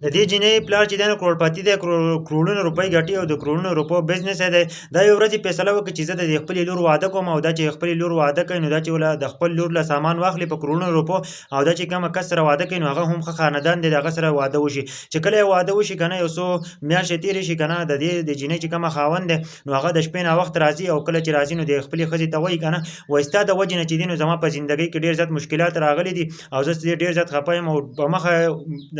د دې جینۍ پلار چې دی نو کروړپتی دی، کروړونه روپۍ ګټي او د کروړونو روپو بزنس یې دی. دا یوه ورځ یې فیصله وکړه چې زه د خپلې لور واده کوم او دا چې خپلې لور واده کوي نو دا چې د خپل لور له سامان واخلي په کروړونو روپو او دا چې کومه کس سره واده کوي نو هغه هم ښه خاندان دی د هغه سره واده وشي. چې کله یې واده وشي که نه یو څو میاشتې تېرې شي که نه د دې د جینۍ چې کومه خاوند دی نو هغه د شپې ناوخته راځي او کله چې راځي نو د خپلې ښځې ته وایي که نه وایي ستا د وجې نه چې دي نو زما په زندګۍ کې ډېر زیات مشکلات راغلي دي او زه ډېر زیات خفه یم او په مخه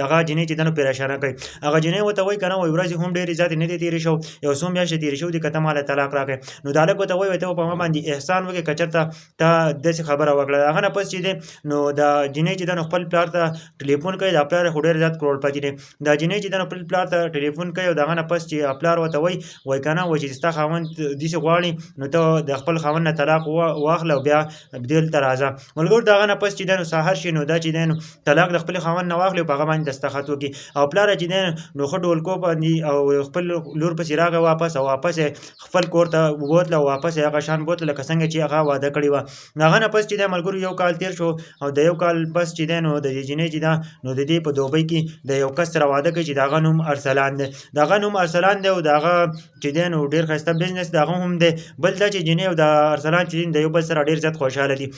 هغه جینۍ چې ده نو پریشانه کوي. هغه جینۍ ورته وایي که نه وایي ورځې هم ډېرې زیاتې نه دي تېرې شوي، یو څو میاشتې تېرې شوي دي که ته ماله طلاق راکړې. نو دا هلک ورته وایي ته به په ما باندې احسان وکړې که چېرته ته داسې خبره وکړه. هغه نه پس چې دی نو دا جینۍ چې ده نو خپل پلار ته ټلیفون کوي. دا پلار یې خو ډېر زیات کروړپتی دی. دا جینۍ چې ده نو خپل پلار ته ټلیفون کوي او د هغه نه پس چې پلار ورته وایي که نه وایي چې ستا خاوند داسې غواړي نو ته د خپل خاوند نه طلاق واخله او بیا دلته راځه. ملګرو د هغه نه پس چې دی نو سهار شي نو دا چې دی نو طلاق د خپل خاوند نه واخلي او په هغه باندې دستخط وکړي او پلار چې دی نو ښه ډولکو باندې او خپل لور پسې راغی واپس او واپس یې خپل کور ته وبوتله او واپس یې هغه شان بوتله لکه څنګه چې هغه واده کړې وه. د هغه نه پس چې دی ملګرو یو کال تېر شو او د یو کال پس چې دی نو د دې جینۍ چې ده نو د دې په دوبۍ کې د یو کس سره واده کوي چې د هغه نوم ارسلان دی. د هغه نوم ارسلان دی او د هغه چې دی نو ډېر ښایسته بزنس د هغه هم دی. بل دا چې جینۍ او د ارسلان چې دي د یو بل سره ډېر زیات خوشحاله دي،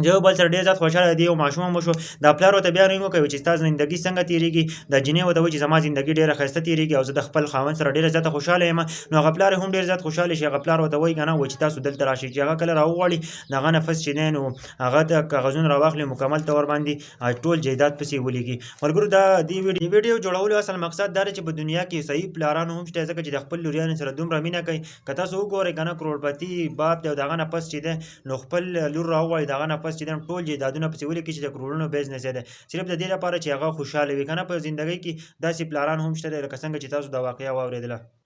د یو بل سره ډېر زیات خوشحاله دي. یو ماشوم هم وشو. دا پلار ورته بیا رنګ وکوي چې ستا زندګي څنګه تېرېږي. دا جینۍ ورته وایي چې زما زندګي ډېره ښایسته تېرېږي او زه د خپل خاوند سره ډېره زیاته خوشحاله یم. نو هغه پلار هم ډېر زیات خوشحاله شي. هغه پلار ورته وایي که نه وایي چې تاسو دلته راشئ. چې هغه کله راوغواړي د هغه نه پس چې دی نو هغه ته کاغذونه راواخلي مکمل طور باندې ټول جایداد پسې ولیږي. ملګرو دا دې ویډیو جوړولو اصل مقصد دا دی چې په دنیا کې صحیح پلاران هم شته ځکه چې د خپل لوریانو سره دومره مینه کوي. که تاسو وګورئ که نه کروړپتی باپ دی او د هغه نه پس چې دی نو خپل لور راوغواړي د هغه نه پس چې دی ټول جایدادونه پسې ولیکي چې د کروړونو بزنس یې دی صرف د دې لپاره چې هغه خوشحاله وي. که نه په زندګۍ کې داسې پلاران هم شته دی لکه څنګه چې تاسو دا واقعه واورېدله.